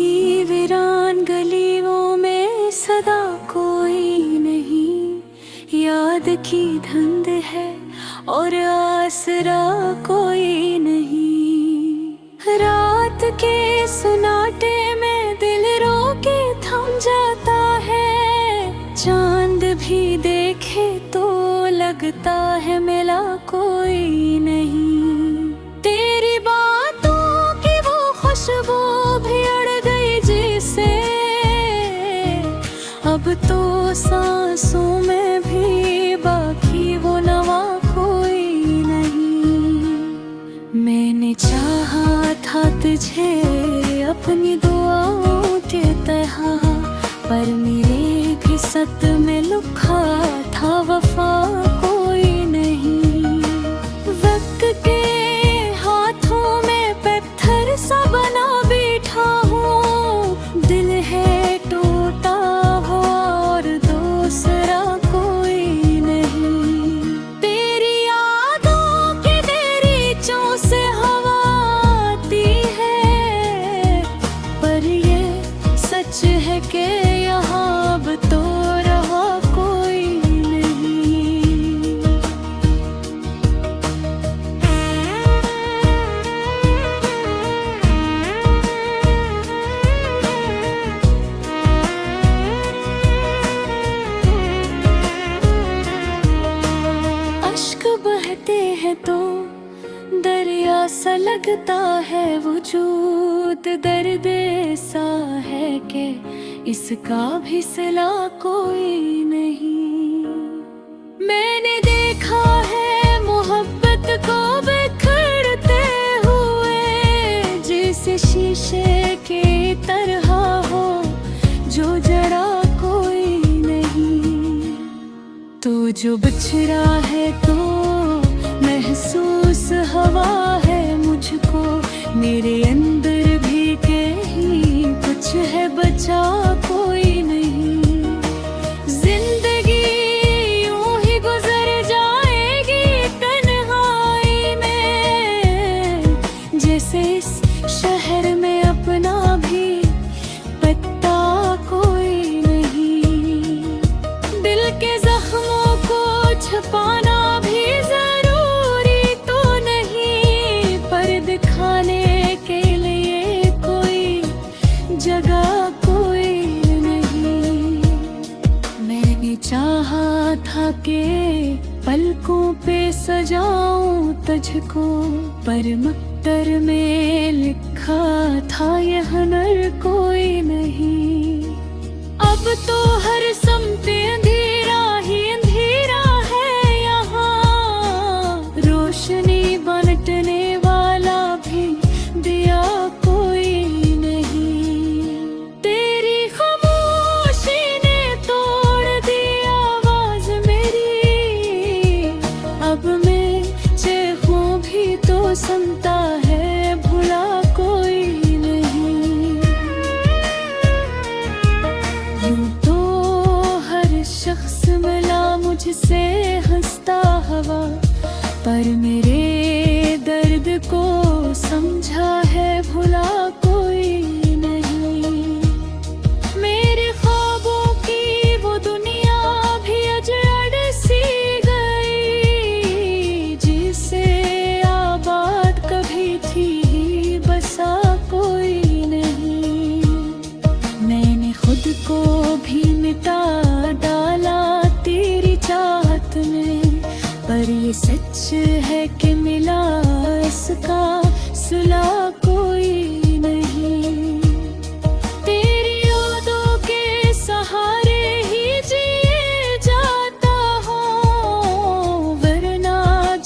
सी वीरान गलियों में सदा कोई नहीं, याद की धुंध है और आसरा कोई नहीं। रात के सुनाटे में दिल रो के थम जाता है, चांद भी देखे तो लगता है मिला कोई नहीं। तेरी बातों की वो खुशबू भी अड़ गई जिसे, अब तो सांसों में भी बाकी वो नवा कोई नहीं। मैंने चाहा था तुझे अपनी दुआओं के तहा, पर मेरे भी सत में लुका था वफा कोई नहीं। वक्त के हाथों में पत्थर सा बना बैठा हूँ, दिल है टूटा हुआ और दूसरा कोई नहीं। तेरी यादों की देरीचों से हवा आती है, पर ये सच है कि यहाँ अब तो रहा कोई नहीं। अश्क बहते हैं तो दरिया सा लगता है वजूद, दर्द ऐसा है कि इसका भी सिला कोई नहीं। मैंने देखा है मोहब्बत को बिखरते हुए, जैसे शीशे की तरह हो जो जड़ा कोई नहीं। तो जो बिछड़ा है तो महसूस हवा है मुझको, मेरे अंदर भी कहीं कुछ है बचा कोई नहीं। जिंदगी यूं ही गुजर जाएगी तन्हाई में, जैसे इस शहर में अपना भी पत्ता कोई नहीं। दिल के जख्मों को छुपाना भी जरूरी तो नहीं, पर दिखाने के लिए कोई जगह कोई नहीं। मैंने चाहा था कि पलकों पे सजाऊं तुझको, पर मक्तर में लिखा था यह नर कोई नहीं। अब तो हर समते अंधेरा ही अंधेरा है यहाँ, रोशनी बांटने वाला भी दिया कोई नहीं। तेरी खामोशी ने तोड़ दी आवाज मेरी, अब मैं चीखूं भी तो सुनता है भुला कोई नहीं। यूं तो हर शख्स मिला मुझसे हंसता हवा, पर मेरे दर्द को समझा है भुला कोई नहीं। मेरे ख्वाबों की वो दुनिया भी अजड़ सी गई, जिसे आबाद कभी थी बसा कोई नहीं। मैंने खुद को भी मिटा डाला तेरी चाहत में, पर ये सच है कि मिला इसका सुला कोई नहीं। तेरी यादों के सहारे ही जिए जाता हूँ, वरना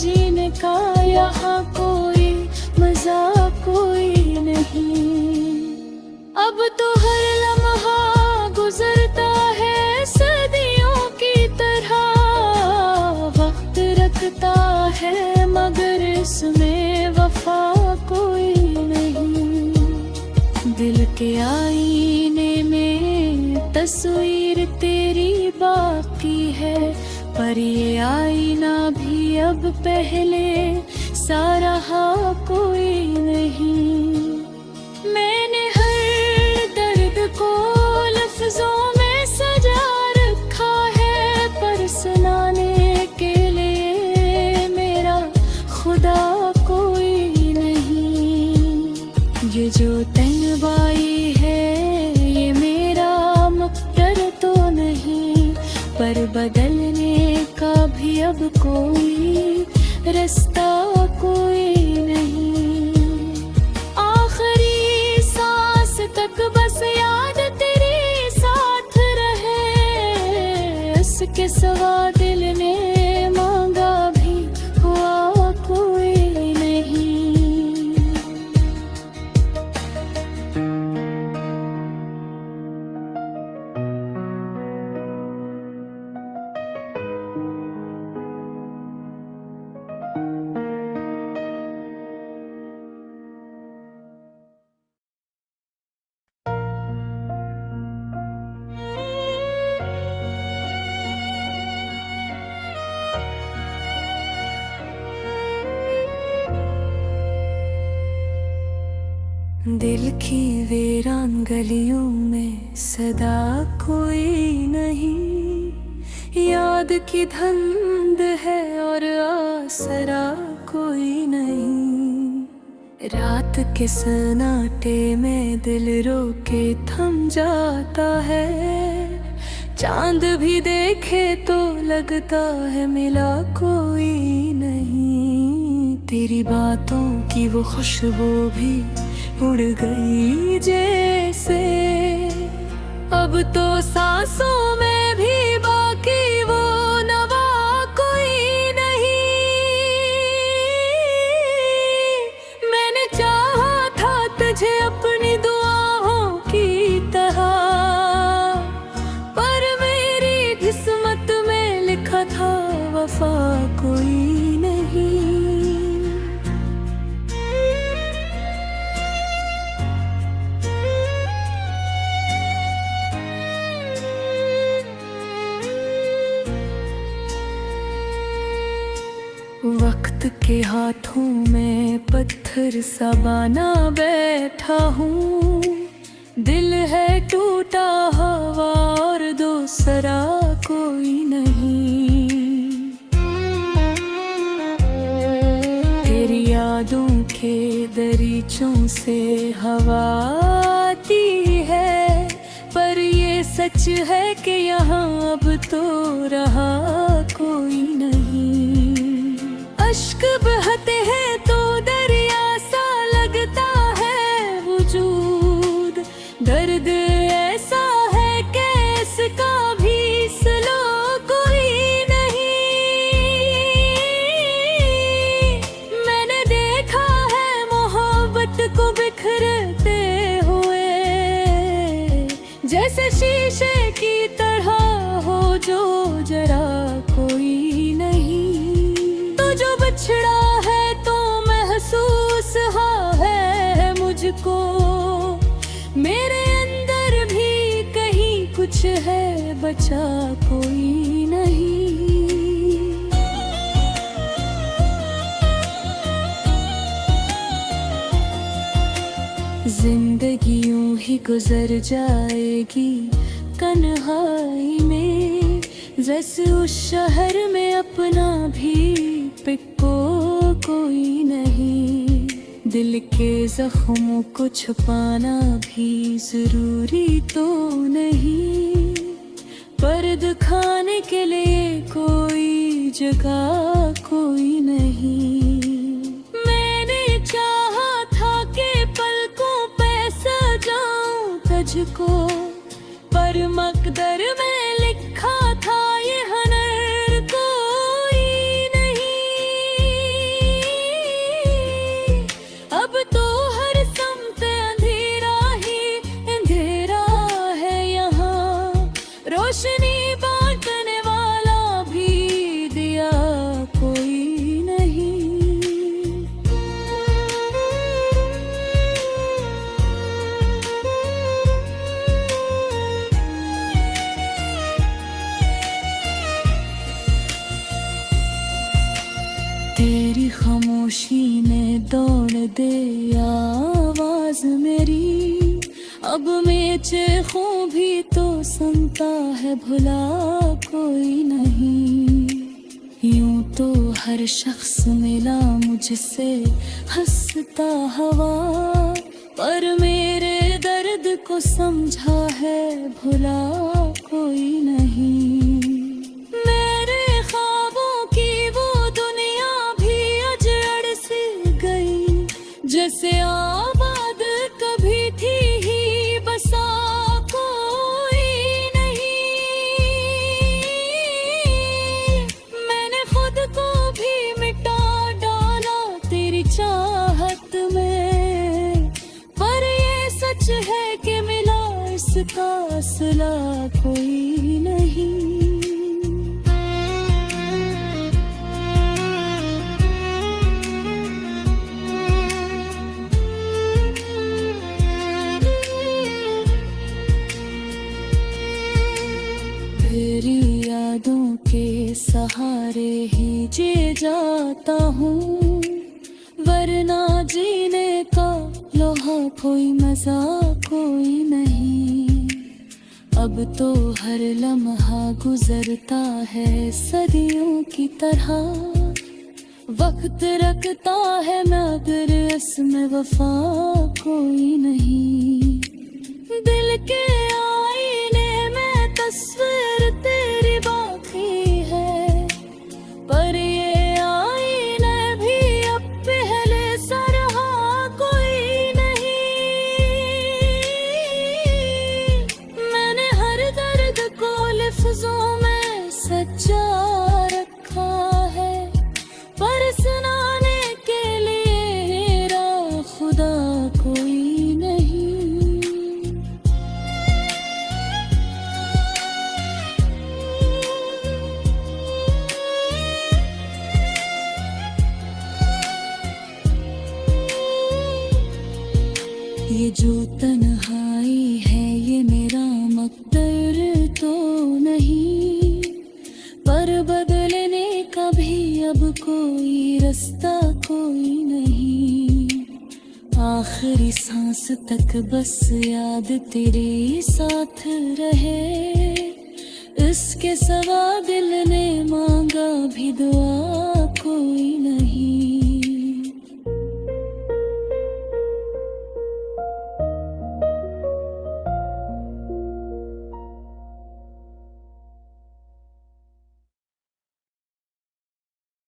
जीने का यहाँ कोई मजा कोई नहीं। अब तो हर लम्हा गुजरता है सदियों की तरह, वक्त रखता है मगर इसमें वफा कोई नहीं। दिल के आईने में तस्वीर तेरी बाकी है, पर ये आईना भी अब पहले सा रहा कोई नहीं। मैंने हर अब कोई रास्ता कोई नहीं। आखिरी सांस तक बस याद तेरे साथ रहे, उसके सिवा दिल ने मांगा भी हुआ कोई नहीं। दिल की वीरान गलियों में सदा कोई नहीं, याद की धुंध है और आसरा कोई नहीं। रात के सन्नाटे में दिल रो के थम जाता है, चांद भी देखे तो लगता है मिला कोई नहीं। तेरी बातों की वो खुशबू भी उड़ गई जैसे, अब तो सांसों में भी बाकी वो नवा कोई नहीं। मैंने चाहा था तुझे अपनी दुआओं की तरह, पर मेरी किस्मत में लिखा था वफा कोई नहीं। वक्त के हाथों में पत्थर सा बना बैठा हूँ, दिल है टूटा हवा और दूसरा कोई नहीं। तेरी यादों के दरीचों से हवा आती है, पर ये सच है कि यहाँ अब तो रहा कोई नहीं। अश्क बहते हैं तो दरिया सा लगता है वजूद, दर्द ऐसा है कि इसका भी स्लो कोई नहीं। मैंने देखा है मोहब्बत को बिखरते हुए, जैसे शीशे की तरह हो जो जरा कोई नहीं। जो बिछड़ा है तो महसूस है मुझको, मेरे अंदर भी कहीं कुछ है बचा कोई नहीं। जिंदगी यूं ही गुजर जाएगी तन्हाई में, जैसे उस शहर में अपना भी पिको कोई नहीं। दिल के जख्मों को छुपाना भी जरूरी तो नहीं, पर दिखाने के लिए कोई जगह कोई नहीं। मैंने चाहा था कि पलकों पे सजाऊं तुझको, पर मकदर में लिखा था ये हनर कोई नहीं। अब तो हर समत अंधेरा ही अंधेरा है यहाँ, रोशनी बांटने वाला भी दिया कोई नहीं। तेरी खामोशी ने दौड़ दे आवाज मेरी, अब मैं चीखूं भी तो सुनता है भुला कोई नहीं। यूं तो हर शख्स मिला मुझसे हंसता हवा, पर मेरे दर्द को समझा है भुला कोई नहीं। मेरे ख्वाबों की इसका सिला कोई नहीं। तेरी यादों के सहारे ही जी जाता हूँ, वरना जीने का लोहा कोई मजा कोई नहीं। अब तो हर लम्हा गुजरता है सदियों की तरह, वक्त रखता है मगर इसमें वफा कोई नहीं। दिल के आईने में तस्वीर तेरी बाकी है, पर ये आईने भी अब पहले सा रहा कोई नहीं। मैंने हर दर्द को लफ्जों में सच्चा रखा है, पर सुनाने के लिए मेरा खुदा कोई नहीं। ये जो तन्हाई है ये मेरा मकदर तो नहीं, पर बदलने का भी अब कोई रास्ता कोई नहीं। आखिरी सांस तक बस याद तेरे साथ रहे, इसके सिवा दिल ने मांगा भी दुआ कोई नहीं।